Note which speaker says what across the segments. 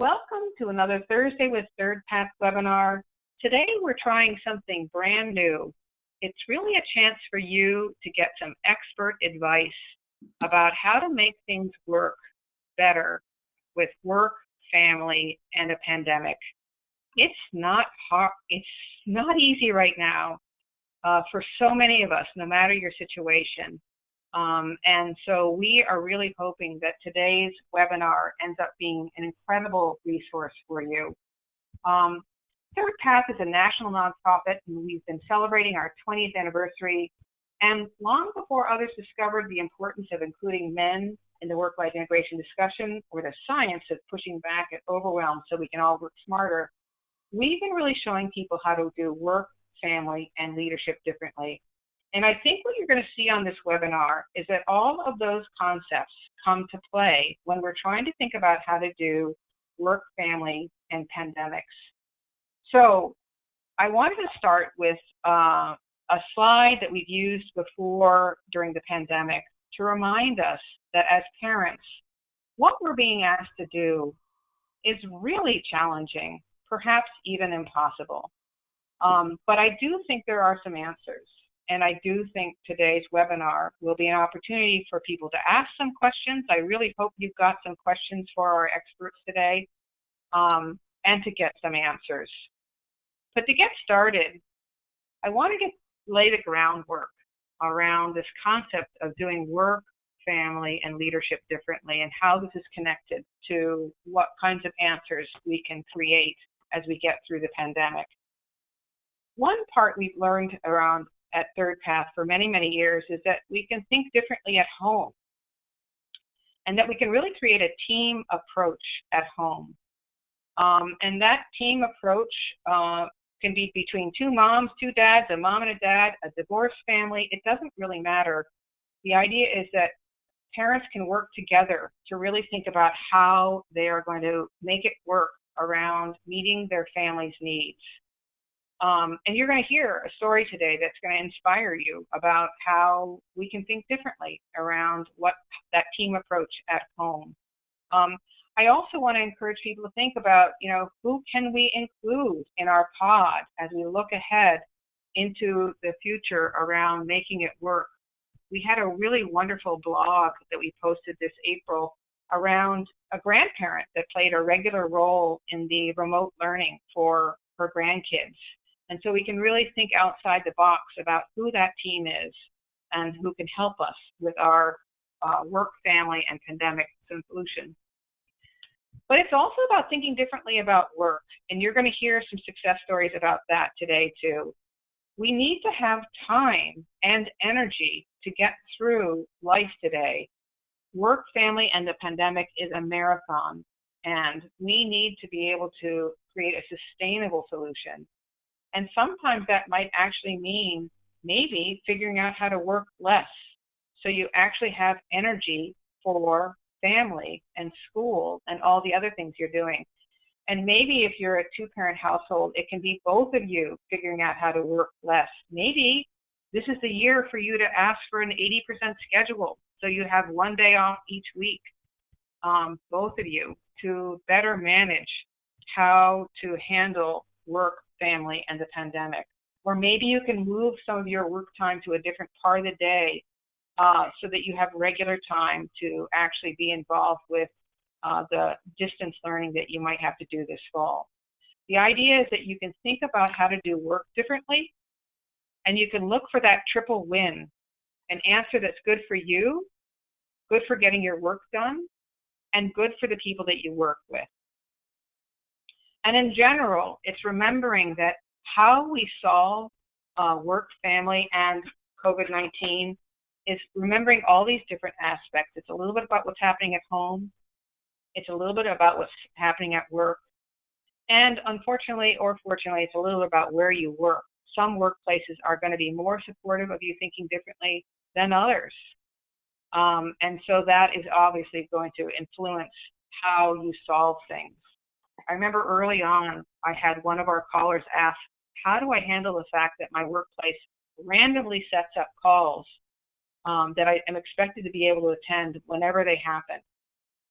Speaker 1: Welcome to another Thursday with ThirdPath webinar. Today we're trying something brand new. It's really a chance for you to get some expert advice about how to make things work better with work, family, and a pandemic. It's not hard. It's not easy right now for so many of us, no matter your situation. And so we are really hoping that today's webinar ends up being an incredible resource for you. ThirdPath is a national nonprofit, and we've been celebrating our 20th anniversary. And long before others discovered the importance of including men in the work-life integration discussion or the science of pushing back at overwhelm so we can all work smarter, we've been really showing people how to do work, family, and leadership differently. And I think what you're going to see on this webinar is that all of those concepts come to play when we're trying to think about how to do work, family, and pandemics. So I wanted to start with a slide that we've used before during the pandemic to remind us that as parents, what we're being asked to do is really challenging, perhaps even impossible. But I do think there are some answers. And I do think today's webinar will be an opportunity for people to ask some questions. I really hope you've got some questions for our experts today and to get some answers. But to get started, I want to lay the groundwork around this concept of doing work, family, and leadership differently and how this is connected to what kinds of answers we can create as we get through the pandemic. One part we've learned around at ThirdPath for many, many years is that we can think differently at home and that we can really create a team approach at home. And that team approach can be between two moms, two dads, a mom and a dad, a divorced family. It doesn't really matter. The idea is that parents can work together to really think about how they are going to make it work around meeting their family's needs. And you're going to hear a story today that's going to inspire you about how we can think differently around what that team approach at home. I also want to encourage people to think about, who can we include in our pod as we look ahead into the future around making it work. We had a really wonderful blog that we posted this April around a grandparent that played a regular role in the remote learning for her grandkids. And so we can really think outside the box about who that team is and who can help us with our work, family, and pandemic solution. But it's also about thinking differently about work, and you're going to hear some success stories about that today too. We need to have time and energy to get through life today. Work, family, and the pandemic is a marathon, and we need to be able to create a sustainable solution. And sometimes that might actually mean maybe figuring out how to work less so you actually have energy for family and school and all the other things you're doing. And maybe if you're a two-parent household, it can be both of you figuring out how to work less. Maybe this is the year for you to ask for an 80% schedule so you have one day off each week, both of you, to better manage how to handle work, family, and the pandemic. Or maybe you can move some of your work time to a different part of the day so that you have regular time to actually be involved with the distance learning that you might have to do this fall. The idea is that you can think about how to do work differently, and you can look for that triple win, an answer that's good for you, good for getting your work done, and good for the people that you work with. And in general, it's remembering that how we solve work, family, and COVID-19 is remembering all these different aspects. It's a little bit about what's happening at home. It's a little bit about what's happening at work. And unfortunately or fortunately, it's a little about where you work. Some workplaces are going to be more supportive of you thinking differently than others. And so that is obviously going to influence how you solve things. I remember early on, I had one of our callers ask, how do I handle the fact that my workplace randomly sets up calls that I am expected to be able to attend whenever they happen?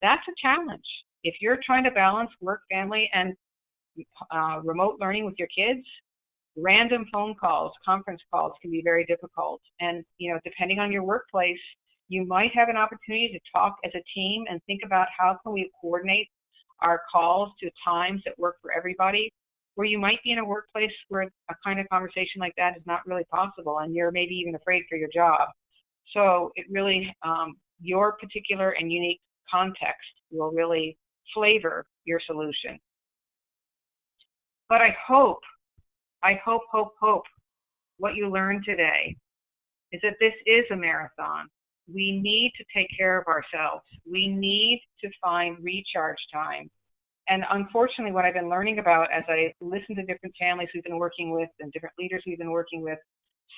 Speaker 1: That's a challenge. If you're trying to balance work, family, and remote learning with your kids, random phone calls, conference calls can be very difficult. And, depending on your workplace, you might have an opportunity to talk as a team and think about how can we coordinate our calls to times that work for everybody, where you might be in a workplace where a kind of conversation like that is not really possible and you're maybe even afraid for your job. So it really, your particular and unique context will really flavor your solution. But I hope what you learned today is that this is a marathon. We need to take care of ourselves. We need to find recharge time. And unfortunately, what I've been learning about as I listen to different families we've been working with and different leaders we've been working with,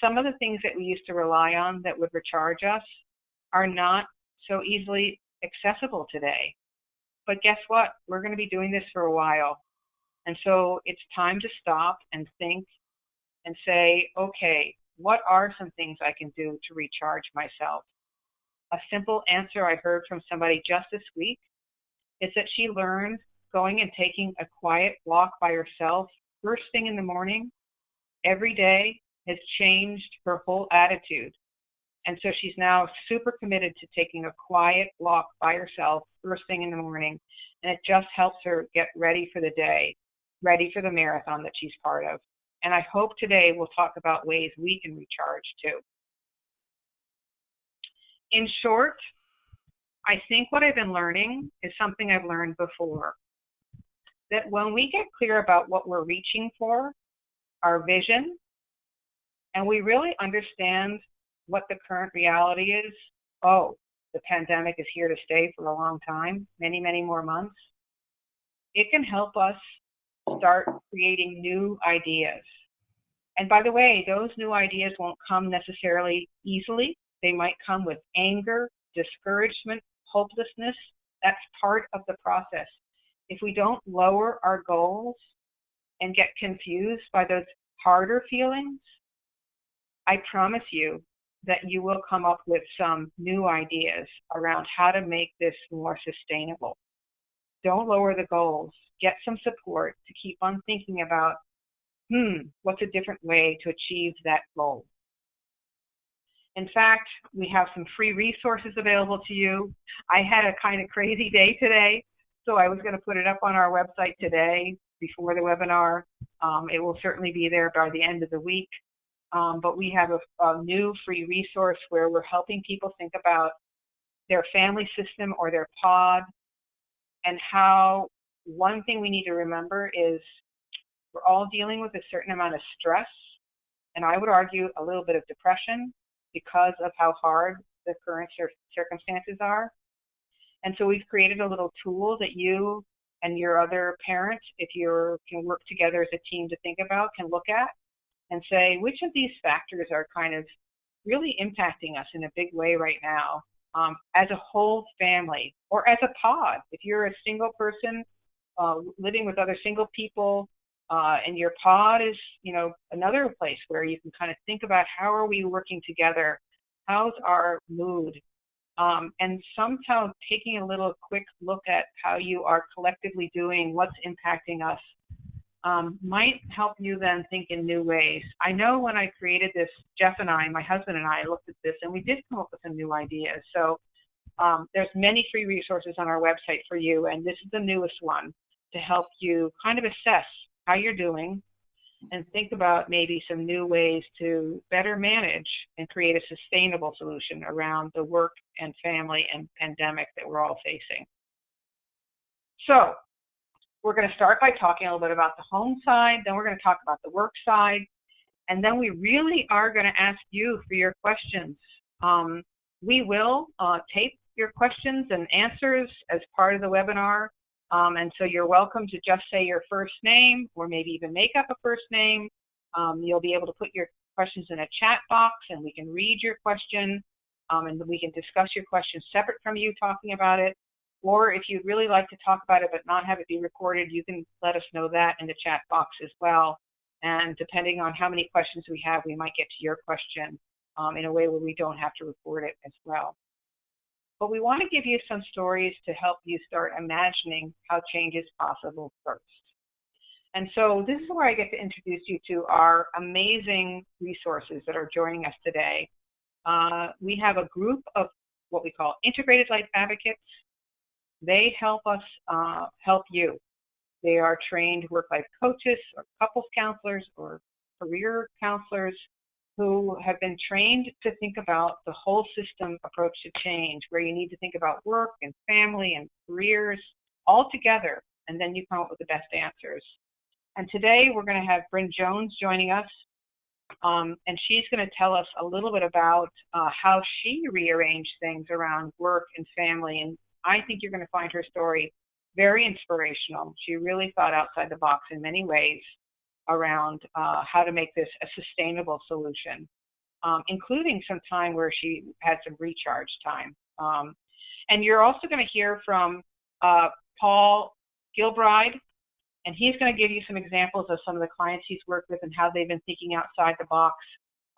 Speaker 1: some of the things that we used to rely on that would recharge us are not so easily accessible today. But guess what? We're going to be doing this for a while. And so it's time to stop and think and say, okay, what are some things I can do to recharge myself? A simple answer I heard from somebody just this week is that she learned going and taking a quiet walk by herself first thing in the morning every day has changed her whole attitude. And so she's now super committed to taking a quiet walk by herself first thing in the morning. And it just helps her get ready for the day, ready for the marathon that she's part of. And I hope today we'll talk about ways we can recharge too. In short, I think what I've been learning is something I've learned before. That when we get clear about what we're reaching for, our vision, and we really understand what the current reality is, the pandemic is here to stay for a long time, many, many more months, it can help us start creating new ideas. And by the way, those new ideas won't come necessarily easily. They might come with anger, discouragement, hopelessness. That's part of the process. If we don't lower our goals and get confused by those harder feelings, I promise you that you will come up with some new ideas around how to make this more sustainable. Don't lower the goals. Get some support to keep on thinking about, what's a different way to achieve that goal? In fact, we have some free resources available to you. I had a kind of crazy day today, so I was going to put it up on our website today before the webinar. It will certainly be there by the end of the week. But we have a new free resource where we're helping people think about their family system or their pod, and how one thing we need to remember is we're all dealing with a certain amount of stress, and I would argue a little bit of depression because of how hard the current circumstances are. And so we've created a little tool that you and your other parents, if you can work together as a team to think about, can look at and say, which of these factors are kind of really impacting us in a big way right now, as a whole family or as a pod. If you're a single person living with other single people, and your pod is, another place where you can kind of think about how are we working together, how's our mood, and somehow taking a little quick look at how you are collectively doing, what's impacting us, might help you then think in new ways. I know when I created this, Jeff and I, my husband and I, looked at this and we did come up with some new ideas. So there's many free resources on our website for you, and this is the newest one to help you kind of assess how you're doing and think about maybe some new ways to better manage and create a sustainable solution around the work and family and pandemic that we're all facing. So we're going to start by talking a little bit about the home side, then we're going to talk about the work side, and then we really are going to ask you for your questions. We will tape your questions and answers as part of the webinar. And so you're welcome to just say your first name or maybe even make up a first name. You'll be able to put your questions in a chat box and we can read your question, and we can discuss your question separate from you talking about it. Or if you'd really like to talk about it but not have it be recorded, you can let us know that in the chat box as well. And depending on how many questions we have, we might get to your question in a way where we don't have to record it as well. but we want to give you some stories to help you start imagining how change is possible first. And so this is where I get to introduce you to our amazing resources that are joining us today. We have a group of what we call integrated life advocates. They help us help you. They are trained work-life coaches or couples counselors or career counselors who have been trained to think about the whole system approach to change, where you need to think about work and family and careers all together, and then you come up with the best answers. And today we're going to have Bryn Jones joining us, and she's going to tell us a little bit about how she rearranged things around work and family. And I think you're going to find her story very inspirational. She really thought outside the box in many ways around how to make this a sustainable solution, including some time where she had some recharge time. And you're also going to hear from Paul Gilbride, and he's going to give you some examples of some of the clients he's worked with and how they've been thinking outside the box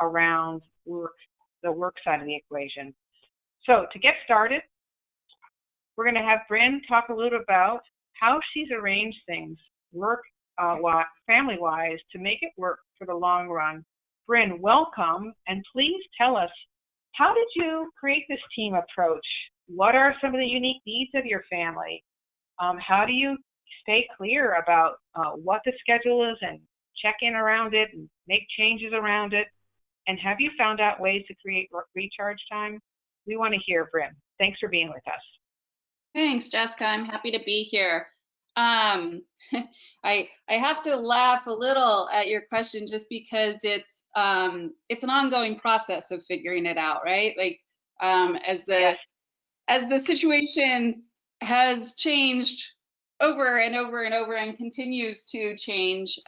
Speaker 1: around work, the work side of the equation. So to get started, we're going to have Bryn talk a little about how she's arranged things family-wise to make it work for the long run. Bryn, welcome, and please tell us, how did you create this team approach? What are some of the unique needs of your family? How do you stay clear about what the schedule is and check in around it and make changes around it? And have you found out ways to create recharge time? We want to hear, Bryn. Thanks for being with us.
Speaker 2: Thanks, Jessica. I'm happy to be here. I have to laugh a little at your question just because it's an ongoing process of figuring it out, right? Like as the situation has changed over and over and over and continues to change,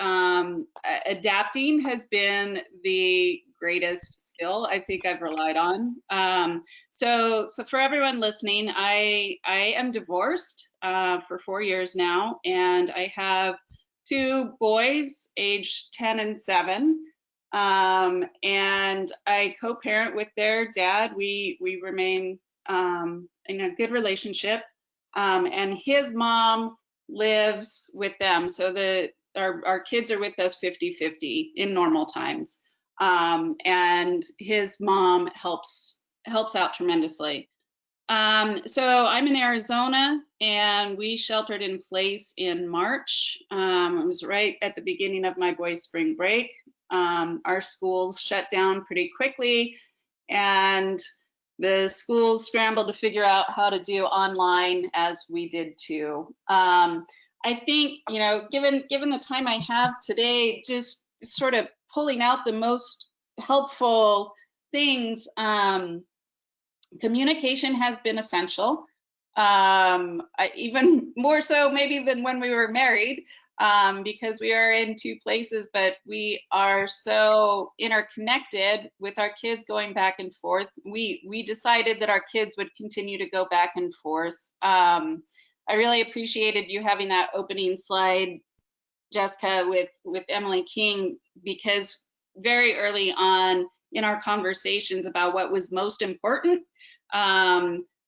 Speaker 2: adapting has been the greatest skill I think I've relied on. So for everyone listening, I am divorced for 4 years now, and I have 2 boys aged 10 and 7. And I co-parent with their dad. We remain in a good relationship, and his mom lives with them, so our kids are with us 50-50 in normal times, and his mom helps out tremendously. So I'm in Arizona, and we sheltered in place in March. It was right at the beginning of my boys' spring break. Our schools shut down pretty quickly, and the schools scrambled to figure out how to do online, as we did too. I think, given the time I have today, just sort of pulling out the most helpful things, communication has been essential, even more so maybe than when we were married, because we are in 2 places, but we are so interconnected with our kids going back and forth. We decided that our kids would continue to go back and forth. I really appreciated you having that opening slide, Jessica, with Emily King, because very early on in our conversations about what was most important,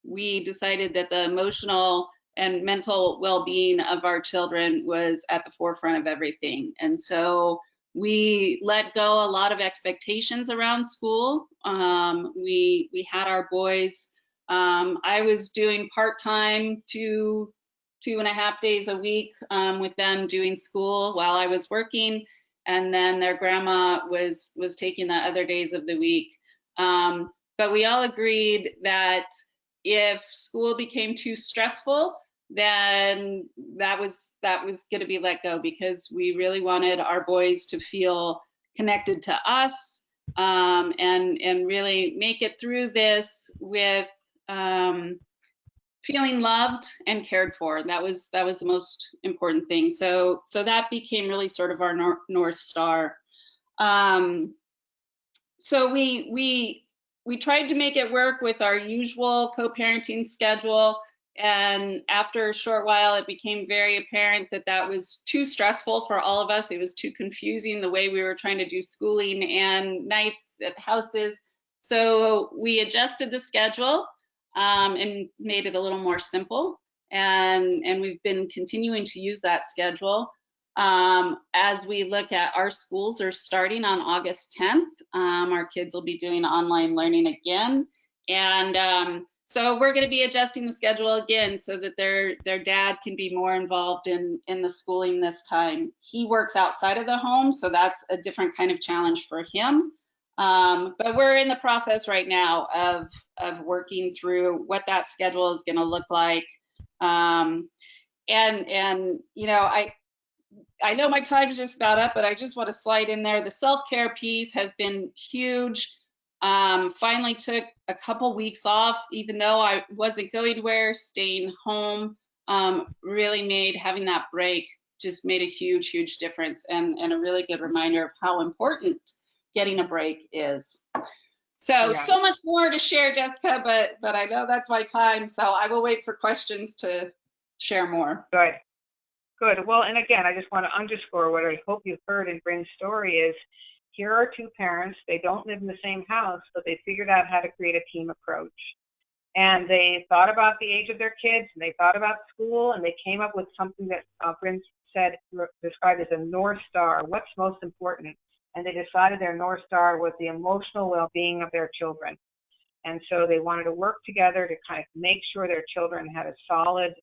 Speaker 2: we decided that the emotional and mental well-being of our children was at the forefront of everything. And so we let go a lot of expectations around school. We had our boys, I was doing part-time 2.5 days a week with them doing school while I was working, and then their grandma was taking the other days of the week. But we all agreed that if school became too stressful, then that was going to be let go, because we really wanted our boys to feel connected to us, and really make it through this with feeling loved and cared for. That was the most important thing. So that became really sort of our North Star. So we tried to make it work with our usual co-parenting schedule, and after a short while it became very apparent that that was too stressful for all of us. It was too confusing, the way we were trying to do schooling and nights at houses. So we adjusted the schedule. and made it a little more simple. And we've been continuing to use that schedule. As we look at, our schools are starting on August 10th. Our kids will be doing online learning again. And so we're going to be adjusting the schedule again so that their dad can be more involved in the schooling this time. He works outside of the home, so that's a different kind of challenge for him. But we're in the process right now of working through what that schedule is going to look like. And you know, I know my time's just about up, but I just want to slide in there. The self-care piece has been huge. Finally took a couple weeks off, even though I wasn't going anywhere, staying home, really made having that break just made a huge, huge difference, and a really good reminder of how important getting a break is. So,
Speaker 1: Yeah.
Speaker 2: so much more to share, Jessica, but I know that's my time, so I will wait for questions to share more.
Speaker 1: Good. Good. Well, and again, I just want to underscore what I hope you've heard in Bryn's story is, here are two parents. They don't live in the same house, but they figured out how to create a team approach. And they thought about the age of their kids, and they thought about school, and they came up with something that Bryn said, described as a North Star. What's most important? And they decided their North Star was the emotional well-being of their children. And so they wanted to work together to kind of make sure their children had a solid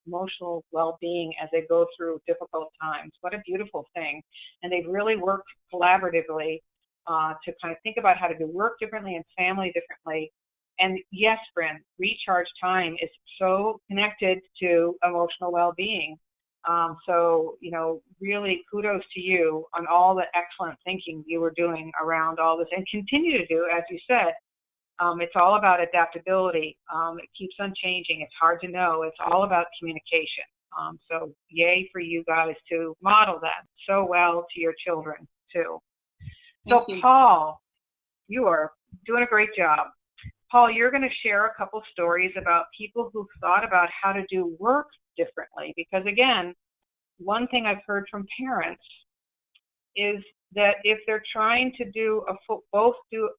Speaker 1: emotional well-being as they go through difficult times. What a beautiful thing. And they've really worked collaboratively to kind of think about how to do work differently and family differently. And yes, Bryn, recharge time is so connected to emotional well-being. So, you know, really kudos to you on all the excellent thinking you were doing around all this, and continue to do, as you said. It's all about adaptability. It keeps on changing. It's hard to know. It's all about communication. So yay for you guys to model that so well to your children too. So Paul, you are doing a great job. Paul, you're going to share a couple stories about people who've thought about how to do work differently. Because again, one thing I've heard from parents is that if they're trying to do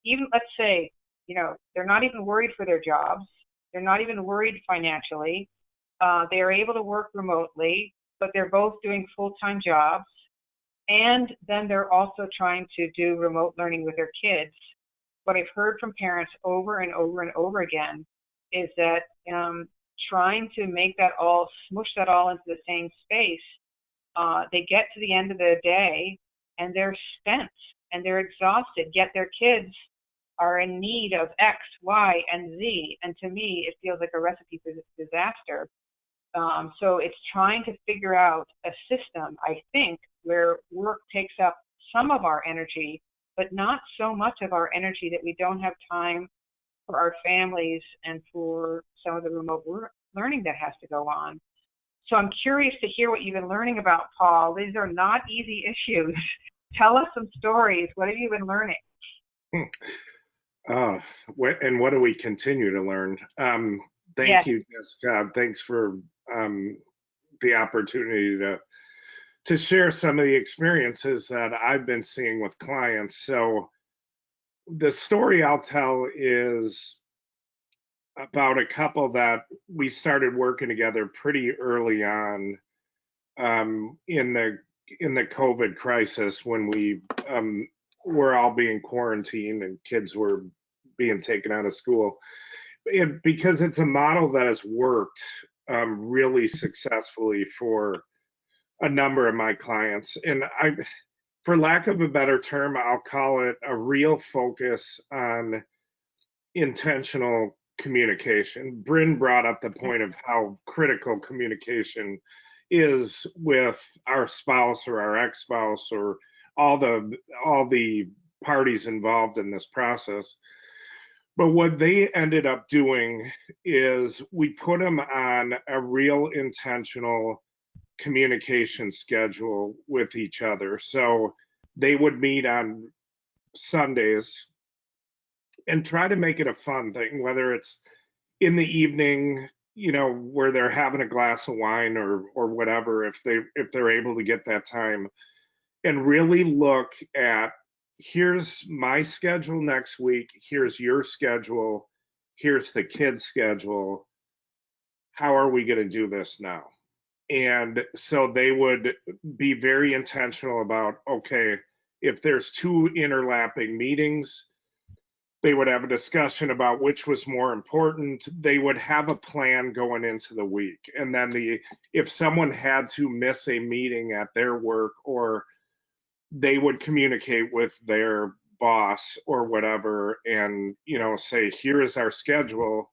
Speaker 1: even, let's say, you know, they're not even worried for their jobs. They're not even worried financially. They are able to work remotely, but they're both doing full-time jobs. And then they're also trying to do remote learning with their kids. What I've heard from parents over and over and over again is that trying to make that all, smush that all into the same space, they get to the end of the day and they're spent and they're exhausted, yet their kids are in need of X, Y, and Z. And to me, it feels like a recipe for disaster. So it's trying to figure out a system, I think, where work takes up some of our energy, but not so much of our energy that we don't have time for our families and for some of the remote learning that has to go on. So I'm curious to hear what you've been learning about, Paul. These are not easy issues. Tell us some stories. What have you been learning?
Speaker 3: And what do we continue to learn? Thank you, Jessica. Thanks for the opportunity to share some of the experiences that I've been seeing with clients. So the story I'll tell is about a couple that we started working together pretty early on in the COVID crisis, when we were all being quarantined and kids were being taken out of school. Because it's a model that has worked really successfully for a number of my clients. And for lack of a better term, I'll call it a real focus on intentional communication. Bryn brought up the point of how critical communication is with our spouse or our ex-spouse or all the parties involved in this process. But what they ended up doing is we put them on a real intentional communication schedule with each other. So they would meet on Sundays and try to make it a fun thing, whether it's in the evening, you know, where they're having a glass of wine or whatever, if they're able to get that time, and really look at, here's my schedule next week, here's your schedule, here's the kids' schedule. How are we going to do this now? And so they would be very intentional about, okay, if there's two interlapping meetings, they would have a discussion about which was more important. They would have a plan going into the week. And then if someone had to miss a meeting at their work, or they would communicate with their boss or whatever and, say, here is our schedule.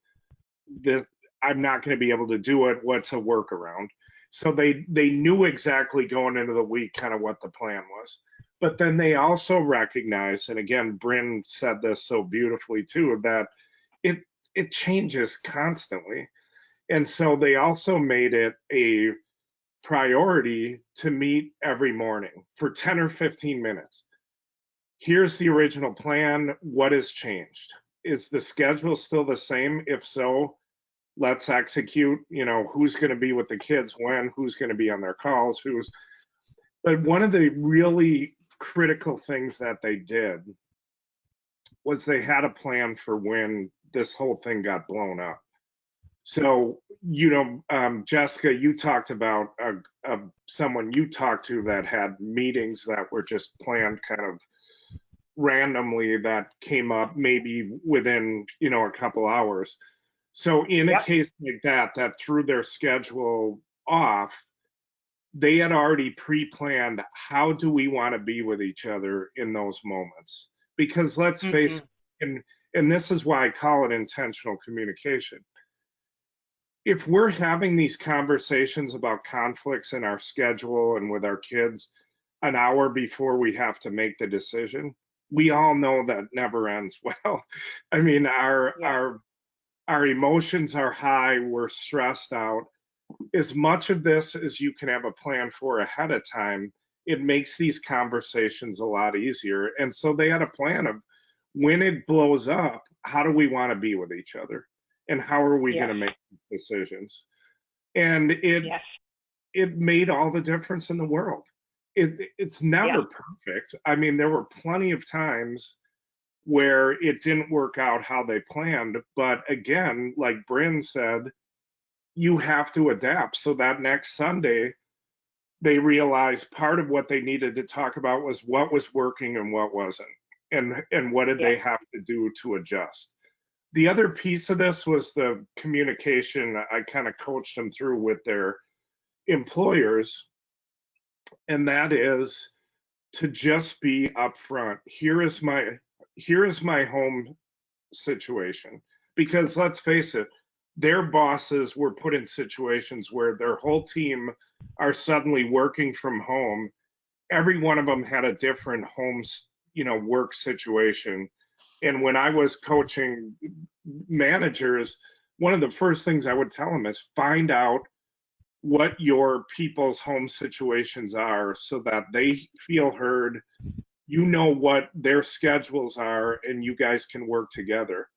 Speaker 3: I'm not going to be able to do it. What's a workaround? So they knew exactly going into the week kind of what the plan was. But then they also recognized, and again, Bryn said this so beautifully too, that it changes constantly. And so they also made it a priority to meet every morning for 10 or 15 minutes. Here's the original plan. What has changed? Is the schedule still the same? If so, let's execute. Who's going to be with the kids when, who's going to be on their calls, but one of the really critical things that they did was they had a plan for when this whole thing got blown up. So, Jessica, you talked about someone you talked to that had meetings that were just planned kind of randomly, that came up maybe within, a couple hours. So in a case like that threw their schedule off, they had already pre-planned, how do we want to be with each other in those moments? Because let's face it, and this is why I call it intentional communication. If we're having these conversations about conflicts in our schedule and with our kids an hour before we have to make the decision, we all know that never ends well. I mean, our emotions are high, we're stressed out. As much of this as you can have a plan for ahead of time, it makes these conversations a lot easier. And so they had a plan of, when it blows up, how do we want to be with each other? And how are we going to make decisions? And it made all the difference in the world. It's never perfect. I mean, there were plenty of times where it didn't work out how they planned. But again, like Bryn said, you have to adapt. So that next Sunday, they realized part of what they needed to talk about was what was working and what wasn't, and what did they have to do to adjust. The other piece of this was the communication I kind of coached them through with their employers, and that is to just be upfront. Here is my home situation. Because let's face it, their bosses were put in situations where their whole team are suddenly working from home. Every one of them had a different home, work situation. And when I was coaching managers, one of the first things I would tell them is find out what your people's home situations are so that they feel heard, what their schedules are, and you guys can work together.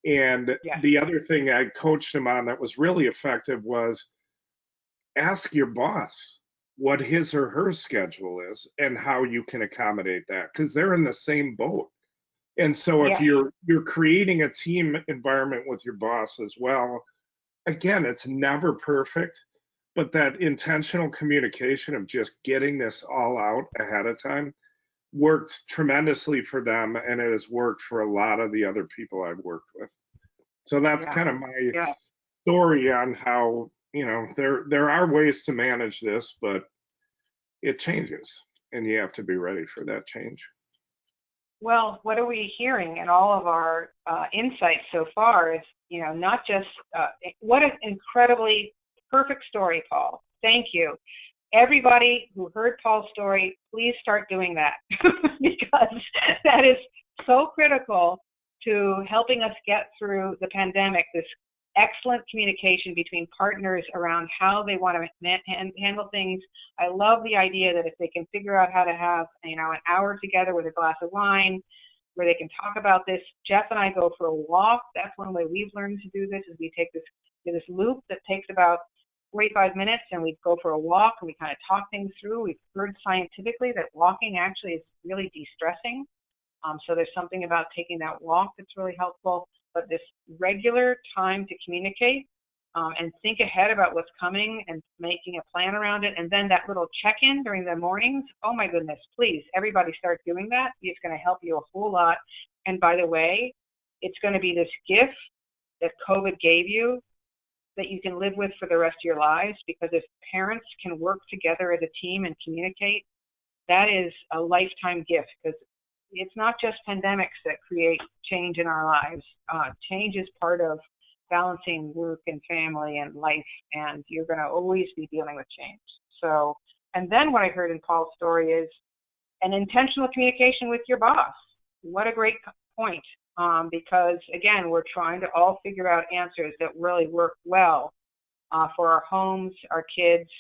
Speaker 3: And the other thing I coached them on that was really effective was ask your boss what his or her schedule is and how you can accommodate that, because they're in the same boat. And so if you're creating a team environment with your boss as well, again, it's never perfect, but that intentional communication of just getting this all out ahead of time worked tremendously for them, and it has worked for a lot of the other people I've worked with. So that's kind of my story on how, there are ways to manage this, but it changes, and you have to be ready for that change.
Speaker 1: Well, what are we hearing in all of our insights so far is, not just, what an incredibly perfect story, Paul. Thank you. Everybody who heard Paul's story, please start doing that because that is so critical to helping us get through the pandemic, this excellent communication between partners around how they want to handle things. I love the idea that if they can figure out how to have, an hour together with a glass of wine where they can talk about this. Jeff and I go for a walk. That's one way we've learned to do this, is we take this loop that takes about 45 minutes, and we go for a walk and we kind of talk things through. We've heard scientifically that walking actually is really de-stressing. So there's something about taking that walk that's really helpful, but this regular time to communicate and think ahead about what's coming and making a plan around it. And then that little check-in during the mornings, oh my goodness, please, everybody start doing that. It's going to help you a whole lot. And by the way, it's going to be this gift that COVID gave you that you can live with for the rest of your lives, because if parents can work together as a team and communicate, that is a lifetime gift, because it's not just pandemics that create change in our lives. Change is part of balancing work and family and life, and you're going to always be dealing with change. So, and then what I heard in Paul's story is an intentional communication with your boss. What a great point, because again, we're trying to all figure out answers that really work well for our homes, our kids,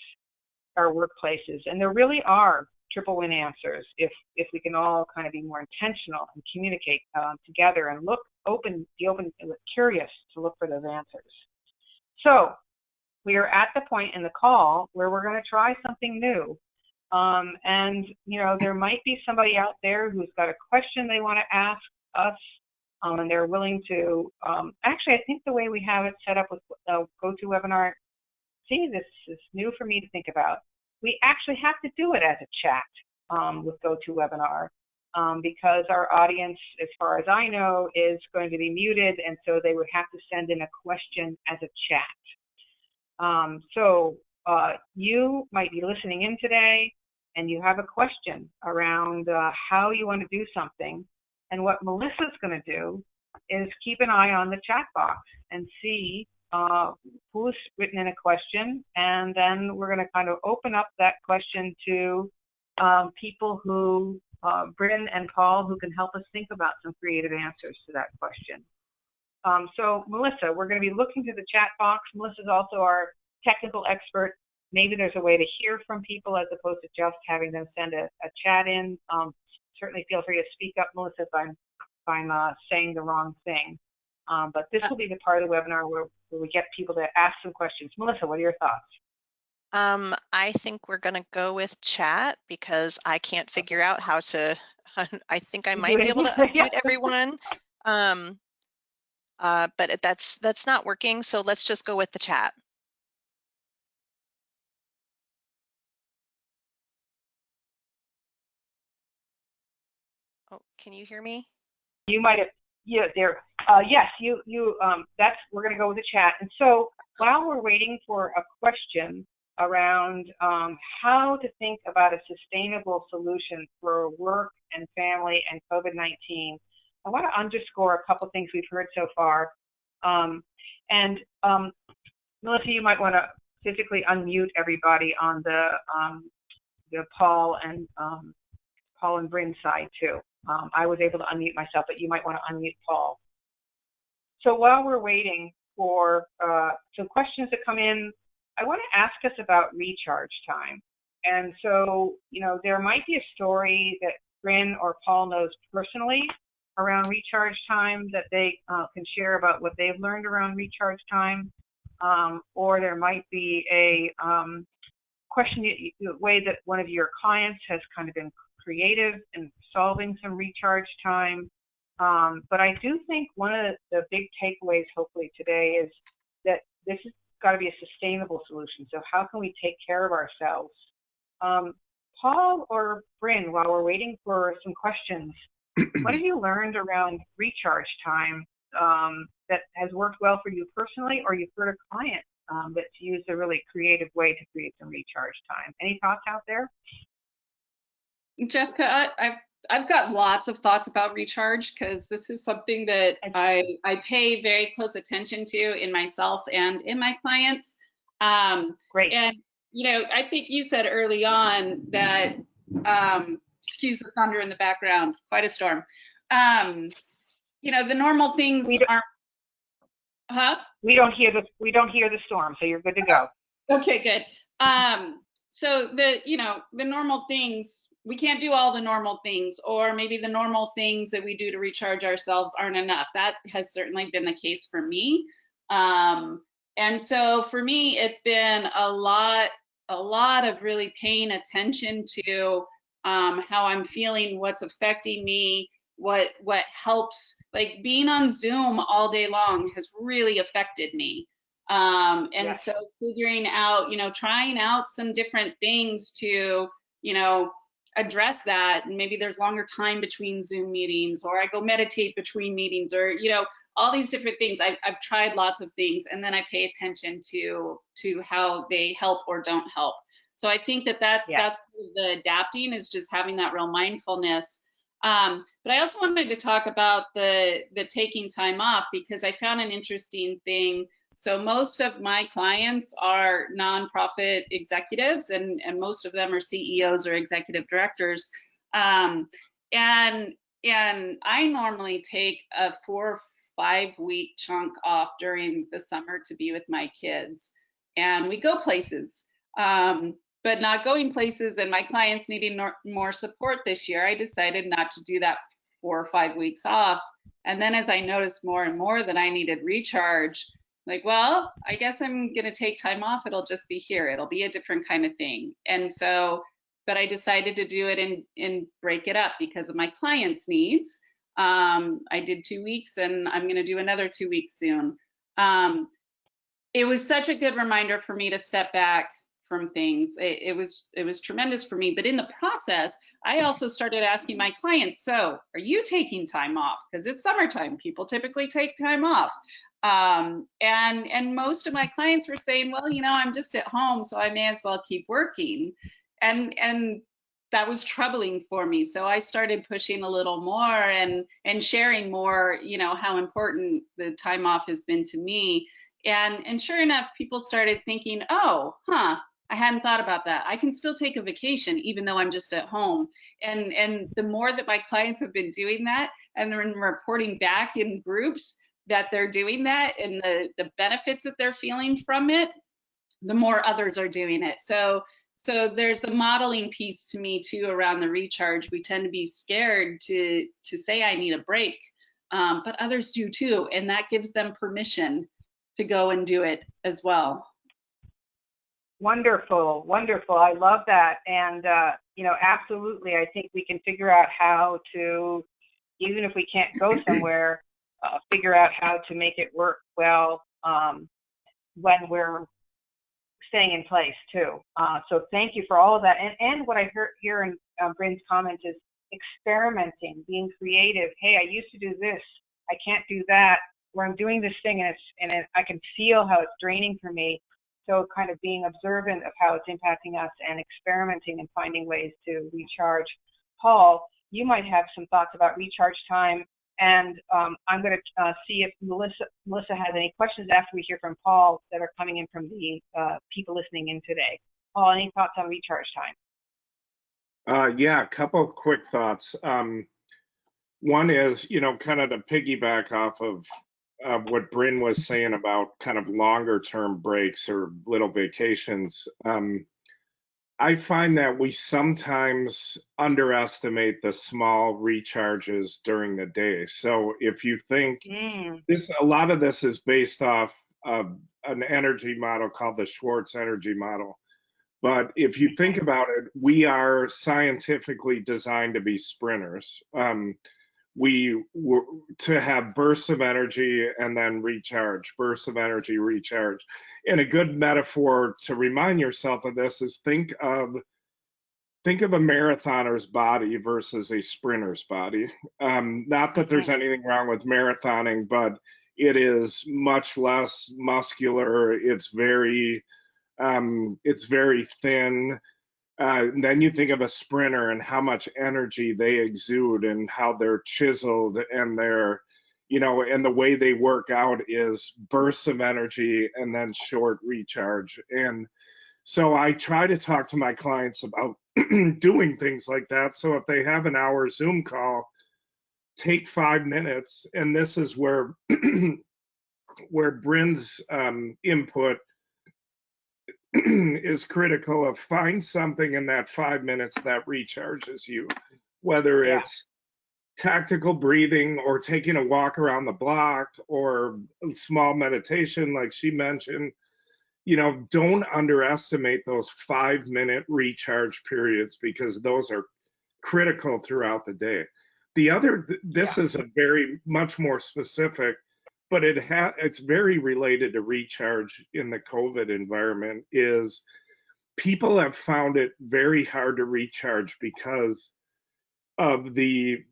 Speaker 1: our workplaces, and there really are triple win answers if we can all kind of be more intentional and communicate together and be curious to look for those answers. So we are at the point in the call where we're going to try something new. And, there might be somebody out there who's got a question they want to ask us, and they're willing to, actually, I think the way we have it set up with GoToWebinar, this is new for me to think about. We actually have to do it as a chat with GoToWebinar because our audience, as far as I know, is going to be muted, and so they would have to send in a question as a chat. So you might be listening in today, and you have a question around how you want to do something, and what Melissa's going to do is keep an eye on the chat box and see who's written in a question, and then we're going to kind of open up that question to people who, Bryn and Paul, who can help us think about some creative answers to that question. So Melissa, we're going to be looking to the chat box. Melissa's also our technical expert. Maybe there's a way to hear from people as opposed to just having them send a chat in. Certainly feel free to speak up, Melissa, if I'm saying the wrong thing. But this will be the part of the webinar where we get people to ask some questions. Melissa, what are your thoughts?
Speaker 4: I think we're going to go with chat because I can't figure out how to, I think I might be able to unmute everyone. But that's not working, so let's just go with the chat. Oh, can you hear me?
Speaker 1: You might have, yeah, there. Yes, we're going to go with the chat. And so while we're waiting for a question around how to think about a sustainable solution for work and family and COVID-19, I want to underscore a couple things we've heard so far. Melissa, you might want to physically unmute everybody on the Paul and Bryn side too. I was able to unmute myself, but you might want to unmute Paul. So while we're waiting for some questions to come in, I want to ask us about recharge time. And so, there might be a story that Bryn or Paul knows personally around recharge time that they can share about what they've learned around recharge time. Or there might be a question, way that one of your clients has kind of been creative in solving some recharge time. But I do think one of the big takeaways, hopefully today, is that this has got to be a sustainable solution. So how can we take care of ourselves? Paul or Bryn, while we're waiting for some questions, what have you learned around recharge time that has worked well for you personally, or you've heard a client that's used a really creative way to create some recharge time? Any thoughts out there?
Speaker 2: Jessica, I've got lots of thoughts about recharge because this is something that I pay very close attention to in myself and in my clients.
Speaker 1: Great.
Speaker 2: And, I think you said early on that, excuse the thunder in the background, quite a storm. The normal things aren't,
Speaker 1: We don't hear the storm, so you're good to go.
Speaker 2: Okay, good. So the normal things, we can't do all the normal things, or maybe the normal things that we do to recharge ourselves aren't enough. That has certainly been the case for me. And so for me, it's been a lot of really paying attention to how I'm feeling, what's affecting me, what helps. Like being on Zoom all day long has really affected me. And
Speaker 1: Yes.
Speaker 2: so figuring out, trying out some different things to, address that. And maybe there's longer time between Zoom meetings, or I go meditate between meetings, or, all these different things. I've tried lots of things, and then I pay attention to how they help or don't help. So I think that's
Speaker 1: Yeah.
Speaker 2: part of the adapting, is just having that real mindfulness. But I also wanted to talk about the taking time off, because I found an interesting thing. So most of my clients are nonprofit executives, and most of them are CEOs or executive directors. And I normally take a 4 or 5 week chunk off during the summer to be with my kids, and we go places. But not going places, and my clients needing more support this year, I decided not to do that 4 or 5 weeks off. And then as I noticed more and more that I needed recharge, like, well, I guess I'm going to take time off. It'll just be here. It'll be a different kind of thing. And so, but I decided to do it and break it up because of my clients' needs. I did 2 weeks, and I'm going to do another 2 weeks soon. It was such a good reminder for me to step back from things. It was tremendous for me. But in the process, I also started asking my clients, so are you taking time off? Because it's summertime. People typically take time off. And most of my clients were saying, well, I'm just at home, so I may as well keep working. And that was troubling for me. So I started pushing a little more and sharing more, how important the time off has been to me. And sure enough, people started thinking, oh, I hadn't thought about that. I can still take a vacation even though I'm just at home. And the more that my clients have been doing that, and they're reporting back in groups that they're doing that, and the benefits that they're feeling from it, the more others are doing it. So there's the modeling piece to me too around the recharge. We tend to be scared to say I need a break, but others do too, and that gives them permission to go and do it as well.
Speaker 1: Wonderful, wonderful. I love that. And, absolutely, I think we can figure out how to, even if we can't go somewhere, figure out how to make it work well when we're staying in place too. So thank you for all of that. And what I heard here in Bryn's comment is experimenting, being creative. Hey, I used to do this. I can't do that. Where I'm doing this thing, and I can feel how it's draining for me. So kind of being observant of how it's impacting us and experimenting and finding ways to recharge. Paul, you might have some thoughts about recharge time, and I'm going to see if Melissa has any questions after we hear from Paul that are coming in from the people listening in today. Paul, any thoughts on recharge time?
Speaker 3: Yeah, a couple of quick thoughts. One is, kind of to piggyback off of what Bryn was saying about kind of longer term breaks or little vacations. I find that we sometimes underestimate the small recharges during the day. So if you think a lot of this is based off of an energy model called the Schwartz energy model. But if you think about it, we are scientifically designed to be sprinters. We were to have bursts of energy and then recharge, bursts of energy, recharge. And a good metaphor to remind yourself of this is think of a marathoner's body versus a sprinter's body. Not that there's anything wrong with marathoning, but it is much less muscular. It's very thin. Then you think of a sprinter and how much energy they exude and how they're chiseled, and they're, and the way they work out is bursts of energy and then short recharge. And so I try to talk to my clients about doing things like that. So if they have an hour Zoom call, take 5 minutes. And this is where Bryn's input is critical of find something in that 5 minutes that recharges you, whether it's tactical breathing or taking a walk around the block or a small meditation like she mentioned. Don't underestimate those 5 minute recharge periods, because those are critical throughout the day. The other, this is a very much more specific, but it's very related to recharge in the COVID environment, is people have found it very hard to recharge because of the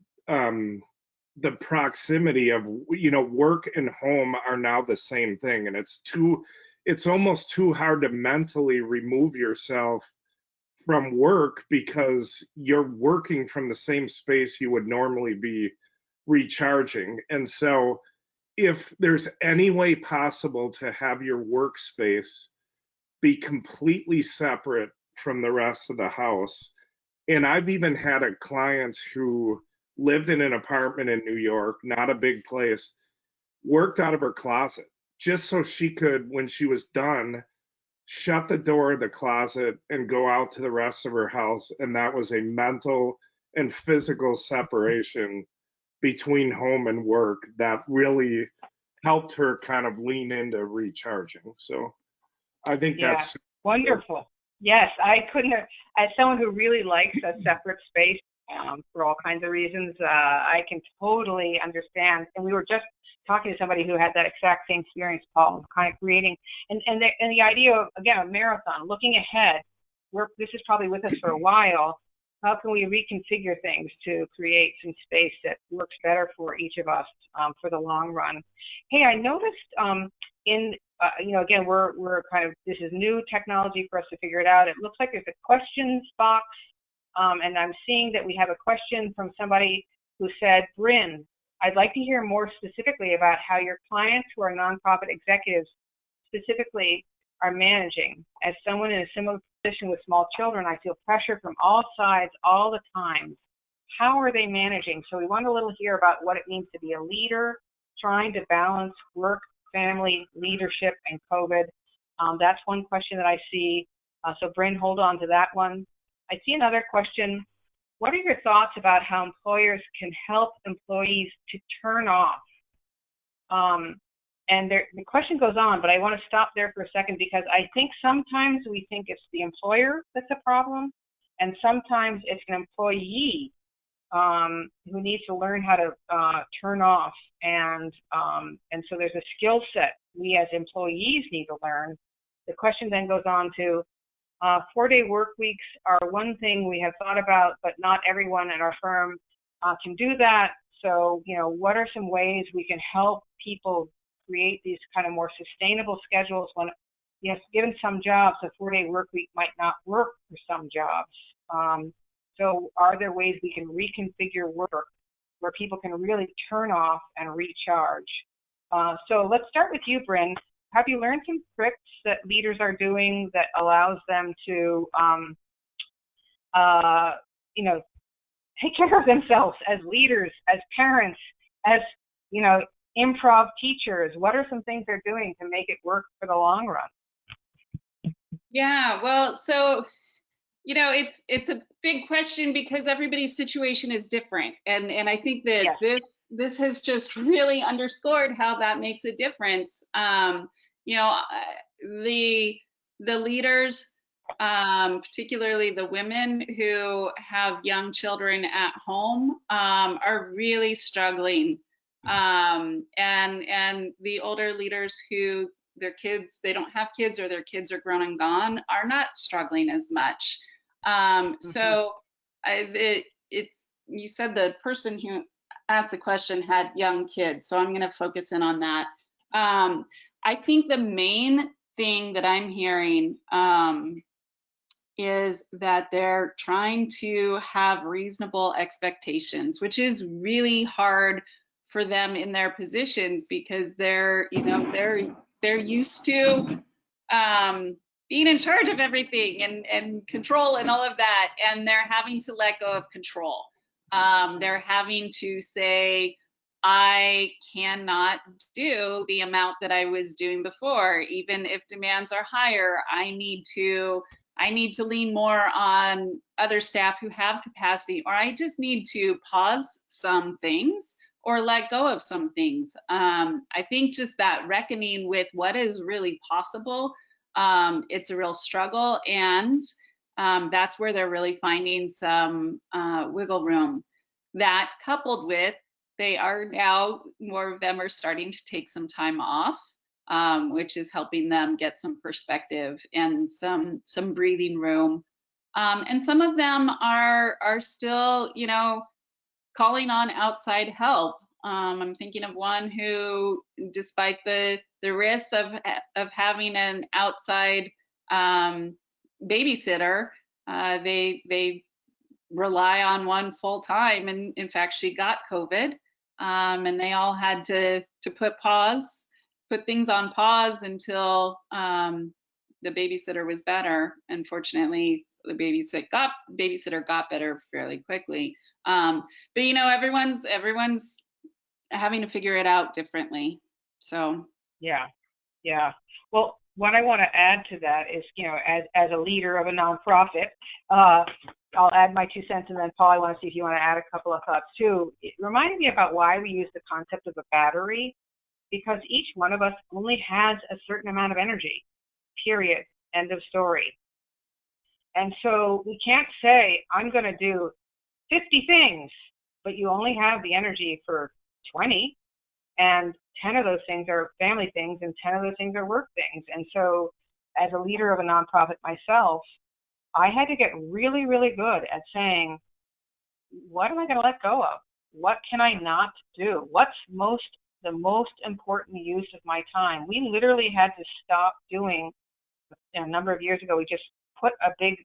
Speaker 3: proximity of, work and home are now the same thing, and it's almost too hard to mentally remove yourself from work because you're working from the same space you would normally be recharging. And so if there's any way possible to have your workspace be completely separate from the rest of the house, and I've even had a client who lived in an apartment in New York, not a big place, worked out of her closet just so she could, when she was done, shut the door of the closet and go out to the rest of her house. And that was a mental and physical separation between home and work that really helped her kind of lean into recharging. So I think that's
Speaker 1: wonderful. Yes, I couldn't have, as someone who really likes a separate space for all kinds of reasons, I can totally understand. And we were just talking to somebody who had that exact same experience, Paul, of kind of creating, and the idea of, again, a marathon, looking ahead. This is probably with us for a while. How can we reconfigure things to create some space that works better for each of us for the long run? Hey, I noticed again, we're kind of, this is new technology for us to figure it out. It looks like there's a questions box, and I'm seeing that we have a question from somebody who said, Bryn, I'd like to hear more specifically about how your clients who are nonprofit executives specifically are managing. As someone in a similar position with small children, I feel pressure from all sides all the time. How are they managing? So we want a little hear about what it means to be a leader, trying to balance work, family, leadership, and COVID. That's one question that I see. So Bryn, hold on to that one. I see another question. What are your thoughts about how employers can help employees to turn off? And the question goes on, but I want to stop there for a second because I think sometimes we think it's the employer that's a problem, and sometimes it's an employee who needs to learn how to turn off. And so there's a skill set we as employees need to learn. The question then goes on to 4-day work weeks are one thing we have thought about, but not everyone in our firm can do that. So, what are some ways we can help people create these kind of more sustainable schedules when, given some jobs, a 4-day work week might not work for some jobs. So are there ways we can reconfigure work where people can really turn off and recharge? So let's start with you, Bryn. Have you learned some tricks that leaders are doing that allows them to, take care of themselves as leaders, as parents, as, improv teachers? What are some things they're doing to make it work for the long run?
Speaker 2: Yeah, well, so, it's a big question because everybody's situation is different. And I think that this has just really underscored how that makes a difference. The leaders, particularly the women who have young children at home, are really struggling. And the older leaders who their kids, they don't have kids or their kids are grown and gone, are not struggling as much. So you said the person who asked the question had young kids, so I'm going to focus in on that. I think the main thing that I'm hearing is that they're trying to have reasonable expectations, which is really hard for them in their positions because they're used to being in charge of everything and control and all of that, and they're having to let go of control. They're having to say, I cannot do the amount that I was doing before. Even if demands are higher, I need to lean more on other staff who have capacity, or I just need to pause some things or let go of some things. I think just that reckoning with what is really possible, it's a real struggle, and that's where they're really finding some wiggle room. that coupled with, they are now, more of them are starting to take some time off, which is helping them get some perspective and some breathing room. And some of them are still, you know, calling on outside help. I'm thinking of one who, despite the risks of having an outside babysitter, they rely on one full time. And in fact, she got COVID, and they all had to put things on pause until the babysitter was better. Unfortunately, the babysitter got better fairly quickly. But you know, everyone's having to figure it out differently. So
Speaker 1: yeah. Well, what I want to add to that is, you know, as a leader of a nonprofit, I'll add my 2 cents, and then Paul, I want to see if you want to add a couple of thoughts too. It reminded me about why we use the concept of a battery, because each one of us only has a certain amount of energy, period, end of story. And so we can't say, I'm going to do 50 things, but you only have the energy for 20, and 10 of those things are family things, and 10 of those things are work things. And so as a leader of a nonprofit myself, I had to get really, really good at saying, what am I going to let go of? What can I not do? What's the most important use of my time? We literally had to stop doing, a number of years ago, we just put a big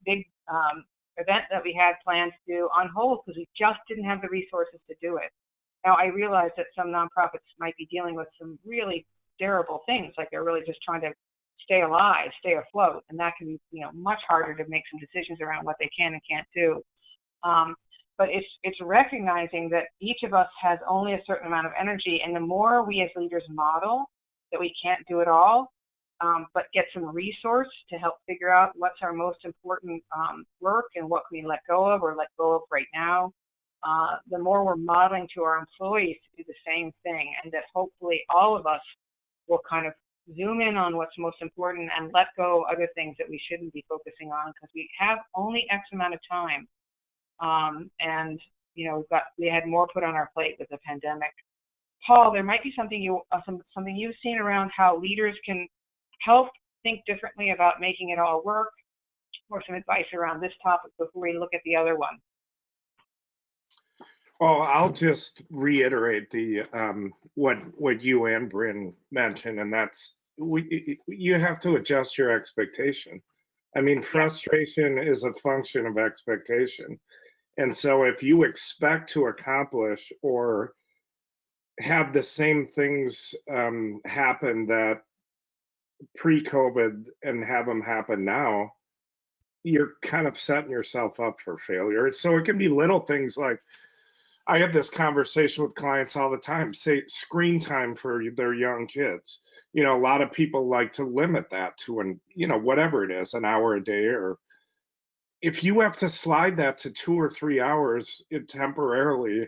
Speaker 1: event that we had planned to do on hold because we just didn't have the resources to do it. Now, I realize that some nonprofits might be dealing with some really terrible things, like they're really just trying to stay alive, stay afloat, and that can be, you know, much harder to make some decisions around what they can and can't do. But it's recognizing that each of us has only a certain amount of energy, and the more we as leaders model that we can't do it all, but get some resource to help figure out what's our most important work and what can we let go of or let go of right now, the more we're modeling to our employees to do the same thing, and that hopefully all of us will kind of zoom in on what's most important and let go other things that we shouldn't be focusing on, because we have only X amount of time. And you know, we had more put on our plate with the pandemic. Paul, there might be something you've seen around how leaders can help think differently about making it all work, or some advice around this topic before we look at the other one.
Speaker 3: Well, I'll just reiterate the what you and Bryn mentioned, and that's you have to adjust your expectation. I mean, frustration is a function of expectation. And so if you expect to accomplish or have the same things happen that pre-COVID and have them happen now, you're kind of setting yourself up for failure. So it can be little things like, I have this conversation with clients all the time, say screen time for their young kids. You know, a lot of people like to limit that to whatever it is, an hour a day, or if you have to slide that to 2 or 3 hours temporarily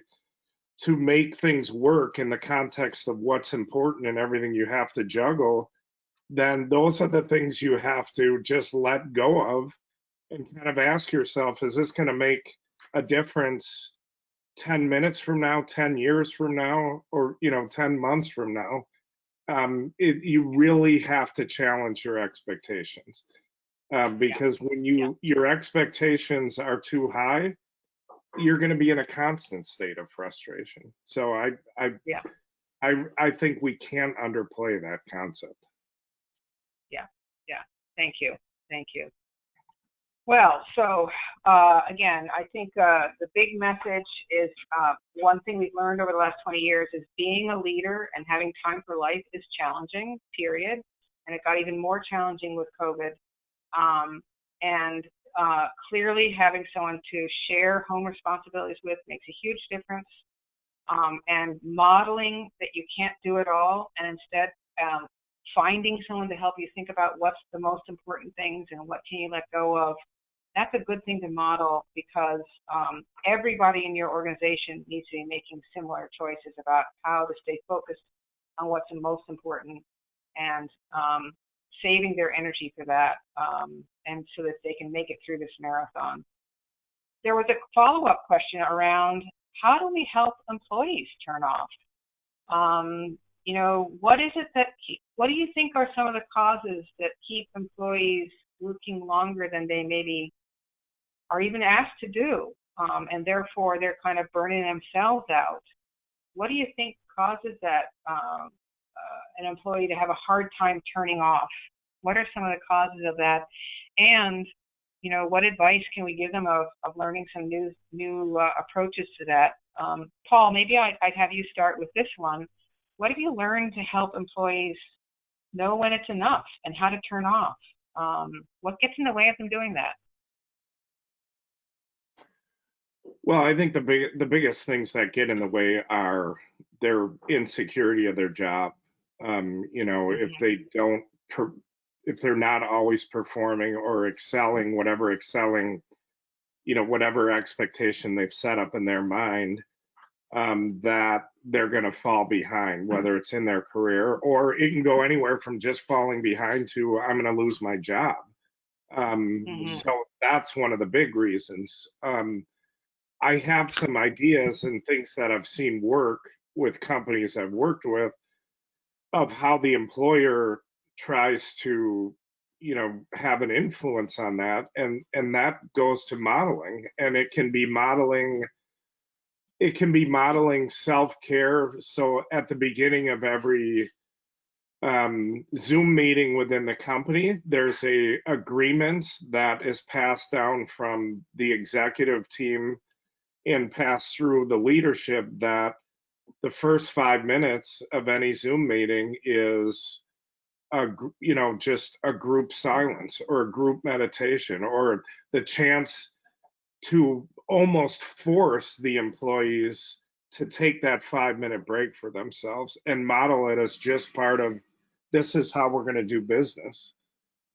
Speaker 3: to make things work in the context of what's important and everything you have to juggle, then those are the things you have to just let go of and kind of ask yourself, is this going to make a difference 10 minutes from now, 10 years from now, or 10 months from now? You really have to challenge your expectations, because when your expectations are too high, you're going to be in a constant state of frustration. So I think we can't underplay that concept.
Speaker 1: Yeah. Thank you. Well, so again, I think the big message is one thing we've learned over the last 20 years is being a leader and having time for life is challenging, period. And it got even more challenging with COVID. And clearly having someone to share home responsibilities with makes a huge difference. And modeling that you can't do it all, and instead finding someone to help you think about what's the most important things and what can you let go of. That's a good thing to model, because everybody in your organization needs to be making similar choices about how to stay focused on what's the most important, and saving their energy for that, and so that they can make it through this marathon. There was a follow-up question around how do we help employees turn off? You know, what is it that, what do you think are some of the causes that keep employees working longer than they maybe are even asked to do? And therefore they're kind of burning themselves out. What do you think causes that, an employee to have a hard time turning off? What are some of the causes of that? And, you know, what advice can we give them of learning some new approaches to that? Paul, maybe I'd have you start with this one. What have you learned to help employees know when it's enough and how to turn off? What gets in the way of them doing that?
Speaker 3: Well, I think the biggest things that get in the way are their insecurity of their job. You know, if they don't, if they're not always performing or excelling, you know, whatever expectation they've set up in their mind, that they're going to fall behind, whether it's in their career, or it can go anywhere from just falling behind to I'm going to lose my job. So that's one of the big reasons. I have some ideas and things that I've seen work with companies I've worked with of how the employer tries to, you know, have an influence on that, and that goes to modeling, and it can be modeling self-care. So at the beginning of every Zoom meeting within the company, there's a agreement that is passed down from the executive team and pass through the leadership that the first 5 minutes of any Zoom meeting is you know, just a group silence or a group meditation, or the chance to almost force the employees to take that 5-minute break for themselves and model it as just part of, this is how we're going to do business.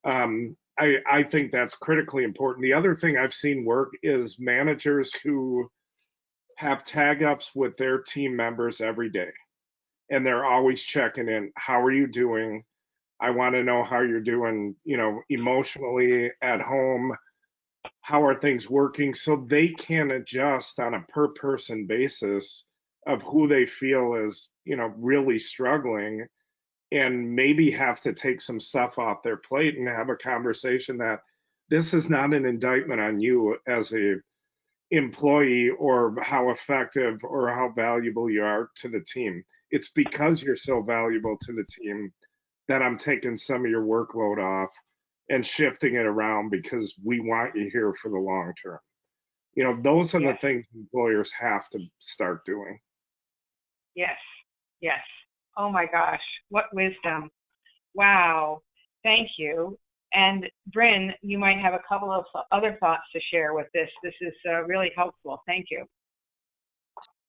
Speaker 3: I think that's critically important. The other thing I've seen work is managers who have tag ups with their team members every day, and they're always checking in. How are you doing? I want to know how you're doing, you know, emotionally at home. How are things working? So they can adjust on a per person basis of who they feel is, you know, really struggling, and maybe have to take some stuff off their plate and have a conversation that this is not an indictment on you as a employee or how effective or how valuable you are to the team. It's because you're so valuable to the team that I'm taking some of your workload off and shifting it around because we want you here for the long term. You know, those are the things employers have to start doing.
Speaker 1: Yes, yes. Oh my gosh, what wisdom. Wow, thank you. And Bryn, you might have a couple of other thoughts to share with this. This is really helpful. Thank you.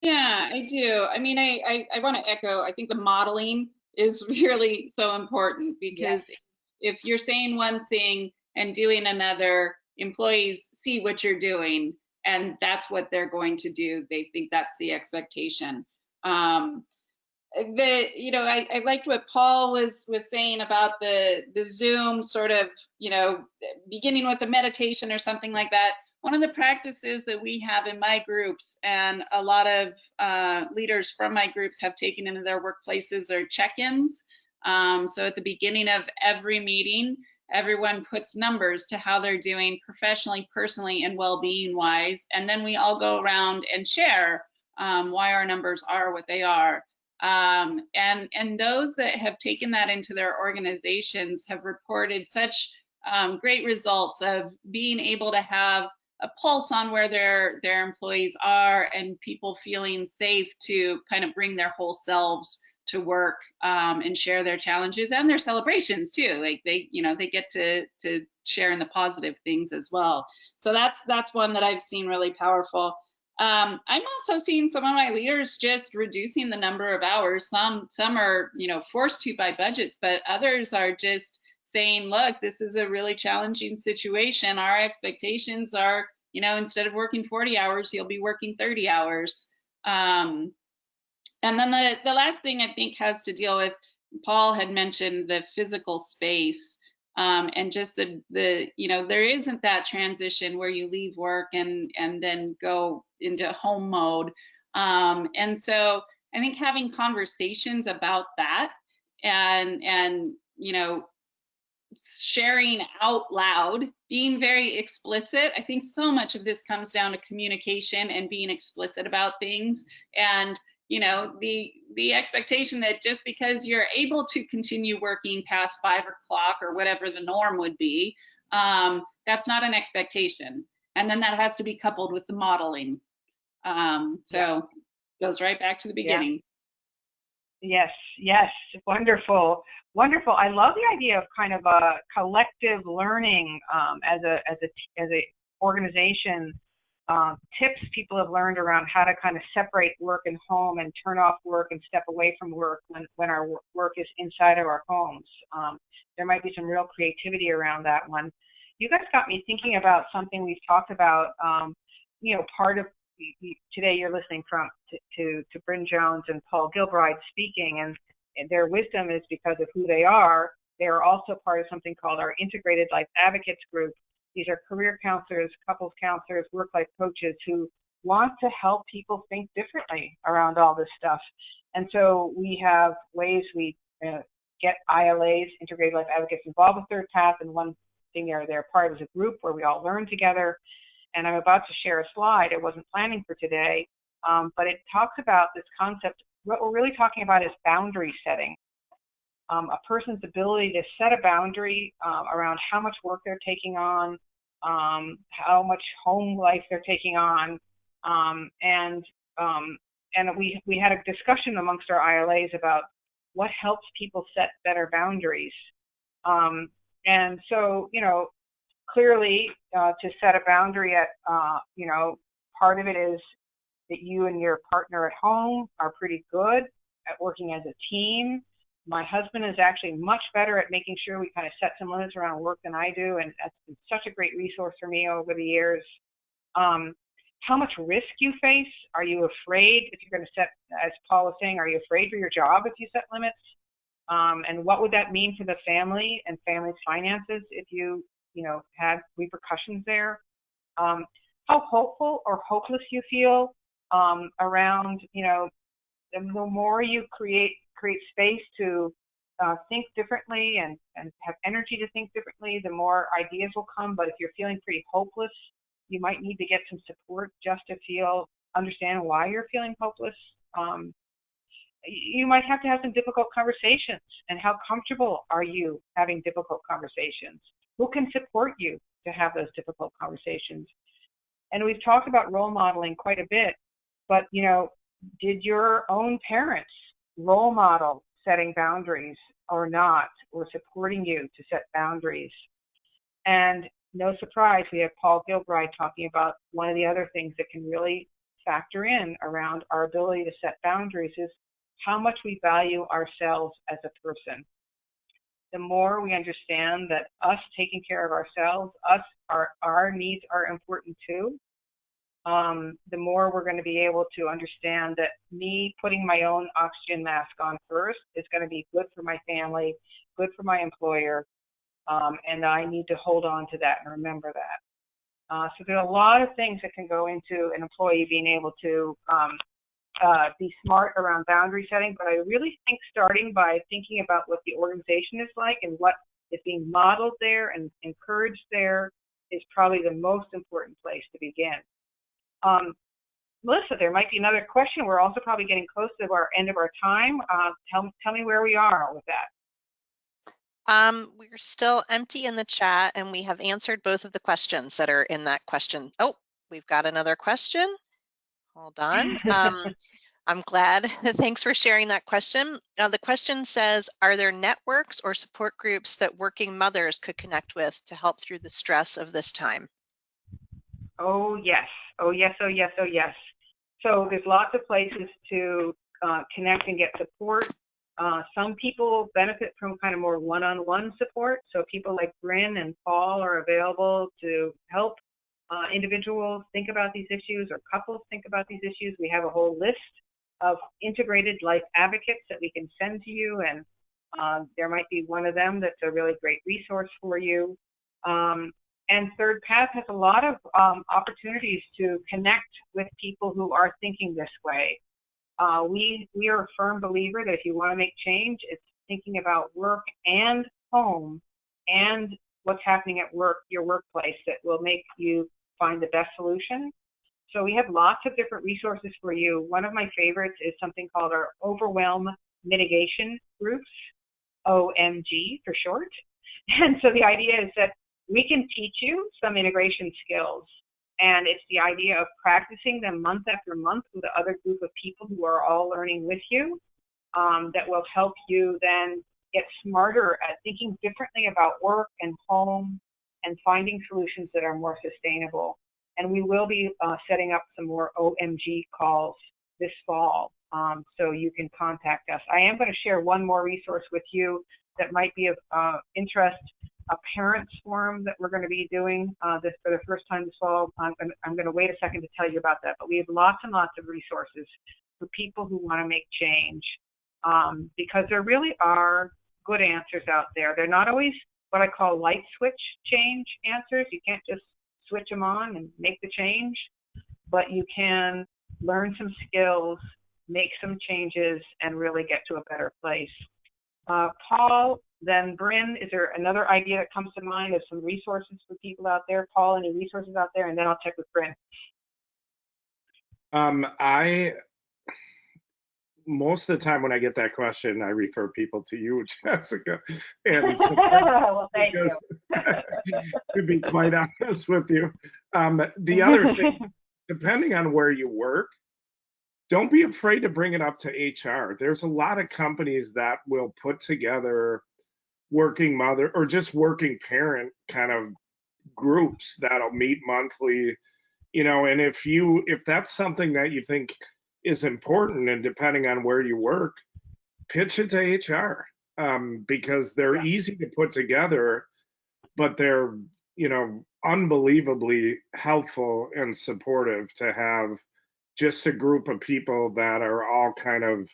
Speaker 2: Yeah, I do. I mean, I want to echo, I think the modeling is really so important, because if you're saying one thing and doing another, employees see what you're doing and that's what they're going to do. They think that's the expectation. You know, I liked what Paul was saying about the Zoom sort of, you know, beginning with a meditation or something like that. One of the practices that we have in my groups, and a lot of leaders from my groups have taken into their workplaces, are check-ins. So at the beginning of every meeting, everyone puts numbers to how they're doing professionally, personally, and well-being wise, and then we all go around and share why our numbers are what they are. And those that have taken that into their organizations have reported such great results of being able to have a pulse on where their employees are, and people feeling safe to kind of bring their whole selves to work and share their challenges and their celebrations too. Like they, you know, they get to share in the positive things as well. So that's one that I've seen really powerful. I'm also seeing some of my leaders just reducing the number of hours. Some are, you know, forced to by budgets, but others are just saying, look, this is a really challenging situation. Our expectations are, you know, instead of working 40 hours, you'll be working 30 hours. And then the last thing I think has to deal with, Paul had mentioned the physical space. And just the you know, there isn't that transition where you leave work and then go into home mode. And so I think having conversations about that and you know, sharing out loud, being very explicit. I think so much of this comes down to communication and being explicit about things. And you know, the expectation that just because you're able to continue working past 5 o'clock or whatever the norm would be, that's not an expectation. And then that has to be coupled with the modeling. So goes right back to the beginning.
Speaker 1: Yes, yes, wonderful, wonderful. I love the idea of kind of a collective learning as a organization. Tips people have learned around how to kind of separate work and home and turn off work and step away from work when our work is inside of our homes. There might be some real creativity around that one. You guys got me thinking about something we've talked about. You know, part of today you're listening to Bryn Jones and Paul Gilbride speaking, and their wisdom is because of who they are. They are also part of something called our Integrated Life Advocates Group. These are career counselors, couples counselors, work-life coaches who want to help people think differently around all this stuff. And so we have ways we get ILAs, Integrated Life Advocates, involved with ThirdPath, and one thing they're part of is a group where we all learn together. And I'm about to share a slide. I wasn't planning for today, but it talks about this concept. What we're really talking about is boundary setting. A person's ability to set a boundary around how much work they're taking on, how much home life they're taking on, and we had a discussion amongst our ILAs about what helps people set better boundaries. And so, you know, clearly, to set a boundary at, you know, part of it is that you and your partner at home are pretty good at working as a team. My husband is actually much better at making sure we kind of set some limits around work than I do, and that's been such a great resource for me over the years. How much risk you face? Are you afraid if you're going to set, as Paul was saying, are you afraid for your job if you set limits? And what would that mean for the family and family's finances if you know, had repercussions there? How hopeful or hopeless you feel around, you know, the more you create space to think differently and have energy to think differently, the more ideas will come. But if you're feeling pretty hopeless, you might need to get some support just to understand why you're feeling hopeless. You might have to have some difficult conversations. And how comfortable are you having difficult conversations? Who can support you to have those difficult conversations? And we've talked about role modeling quite a bit, but, you know, did your own parents role model setting boundaries or not, or supporting you to set boundaries? And no surprise, we have Paul Gilbride talking about one of the other things that can really factor in around our ability to set boundaries is how much we value ourselves as a person. The more we understand that us taking care of ourselves, our needs are important too, the more we're going to be able to understand that me putting my own oxygen mask on first is going to be good for my family, good for my employer, and I need to hold on to that and remember that. So there are a lot of things that can go into an employee being able to be smart around boundary setting, but I really think starting by thinking about what the organization is like and what is being modeled there and encouraged there is probably the most important place to begin. Melissa, there might be another question. We're also probably getting close to our end of our time. Tell me where we are with that.
Speaker 4: We're still empty in the chat, and we have answered both of the questions that are in that question. Oh, we've got another question. Hold on. I'm glad. Thanks for sharing that question. The question says, are there networks or support groups that working mothers could connect with to help through the stress of this time?
Speaker 1: Oh, yes. Oh, yes, oh, yes, oh, yes. So there's lots of places to connect and get support. Some people benefit from kind of more one-on-one support. So people like Bryn and Paul are available to help individuals think about these issues or couples think about these issues. We have a whole list of integrated life advocates that we can send to you, and there might be one of them that's a really great resource for you. And ThirdPath has a lot of opportunities to connect with people who are thinking this way. We are a firm believer that if you want to make change, it's thinking about work and home and what's happening at work, your workplace, that will make you find the best solution. So we have lots of different resources for you. One of my favorites is something called our Overwhelm Mitigation Groups, OMG for short. And so the idea is that we can teach you some integration skills. And it's the idea of practicing them month after month with another group of people who are all learning with you, that will help you then get smarter at thinking differently about work and home and finding solutions that are more sustainable. And we will be setting up some more OMG calls this fall, so you can contact us. I am going to share one more resource with you that might be of interest, a parents forum that we're going to be doing this for the first time this fall. I'm going to wait a second to tell you about that, but we have lots and lots of resources for people who want to make change, because there really are good answers out there. They're not always what I call light switch change answers. You can't just switch them on and make the change, but you can learn some skills, make some changes, and really get to a better place. Paul, then Bryn, is there another idea that comes to mind of some resources for people out there? Paul, any resources out there? And then I'll check with Bryn.
Speaker 3: Most of the time when I get that question, I refer people to you, Jessica. And
Speaker 1: well, thank you.
Speaker 3: To be quite honest with you, the other thing, depending on where you work, don't be afraid to bring it up to HR. There's a lot of companies that will put together working mother or just working parent kind of groups that'll meet monthly, and if that's something that you think is important, and depending on where you work, pitch it to HR, because they're easy to put together, but they're, unbelievably helpful and supportive to have just a group of people that are all kind of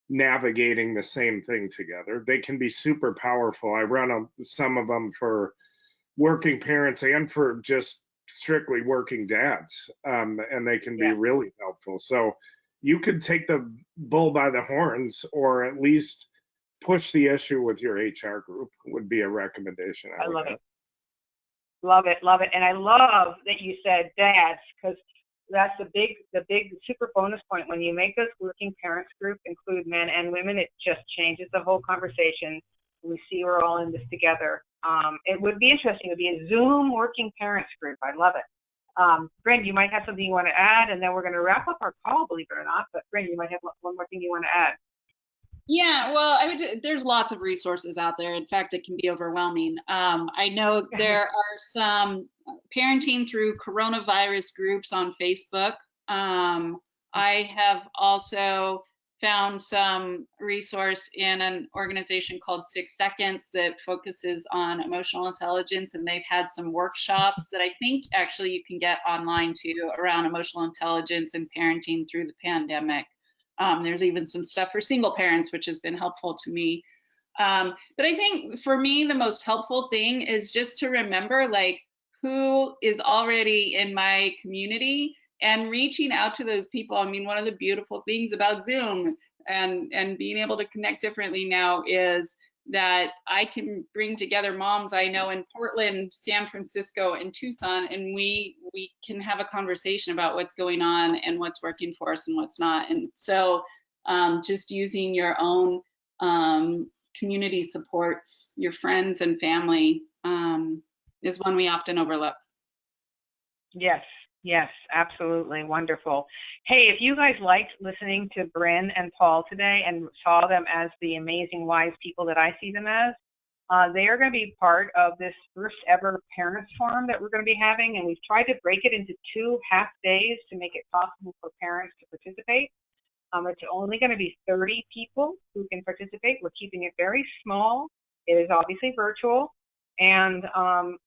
Speaker 3: navigating the same thing together. They can be super powerful. I run some of them for working parents and for just strictly working dads, and they can be really helpful. So you could take the bull by the horns, or at least push the issue with your HR group would be a recommendation.
Speaker 1: I love it. Love it, love it. And I love that you said dads, because that's the big super bonus point. When you make this working parents group include men and women, it just changes the whole conversation. We see we're all in this together. It would be interesting. It would be a Zoom working parents group. I love it. Bryn, you might have something you want to add, and then we're going to wrap up our call, believe it or not. But Bryn, you might have one more thing you want to add.
Speaker 2: Yeah, well, there's lots of resources out there. In fact, it can be overwhelming. I know there are some parenting through coronavirus groups on Facebook. I have also found some resource in an organization called 6 Seconds that focuses on emotional intelligence, and they've had some workshops that I think actually you can get online too around emotional intelligence and parenting through the pandemic. There's even some stuff for single parents, which has been helpful to me. But I think for me, the most helpful thing is just to remember, like, who is already in my community and reaching out to those people. I mean, one of the beautiful things about Zoom and being able to connect differently now is that I can bring together moms I know in Portland, San Francisco, and Tucson, and we can have a conversation about what's going on and what's working for us and what's not. And so just using your own community supports, your friends and family, is one we often overlook.
Speaker 1: Yes, absolutely. Wonderful. Hey, if you guys liked listening to Bryn and Paul today and saw them as the amazing, wise people that I see them as, they are going to be part of this first ever parents forum that we're going to be having. And we've tried to break it into 2 half days to make it possible for parents to participate. It's only going to be 30 people who can participate. We're keeping it very small. It is obviously virtual. And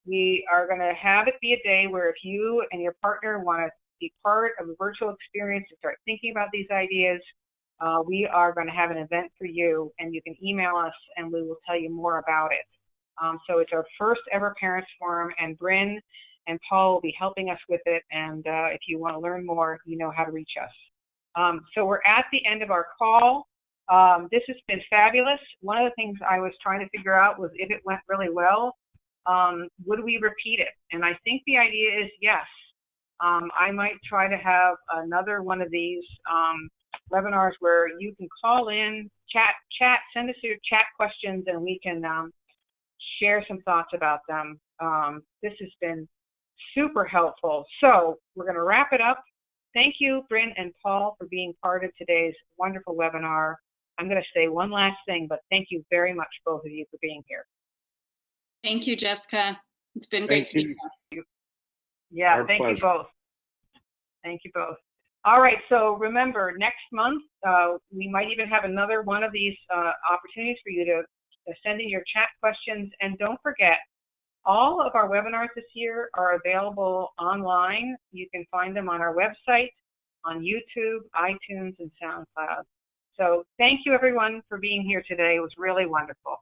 Speaker 1: we are going to have it be a day where if you and your partner want to be part of a virtual experience to start thinking about these ideas, we are going to have an event for you, and you can email us and we will tell you more about it. So it's our first ever Parents Forum, and Bryn and Paul will be helping us with it. And if you want to learn more, you know how to reach us. So we're at the end of our call. This has been fabulous. One of the things I was trying to figure out was if it went really well, would we repeat it? And I think the idea is yes. I might try to have another one of these webinars where you can call in, chat, send us your chat questions, and we can share some thoughts about them. This has been super helpful. So we're going to wrap it up. Thank you, Bryn and Paul, for being part of today's wonderful webinar. I'm going to say one last thing, but thank you very much, both of you, for being here.
Speaker 2: Thank you, Jessica. It's been great to be here.
Speaker 1: Yeah, thank you both. Thank you both. All right, so remember, next month, we might even have another one of these opportunities for you to send in your chat questions. And don't forget, all of our webinars this year are available online. You can find them on our website, on YouTube, iTunes, and SoundCloud. So thank you, everyone, for being here today. It was really wonderful.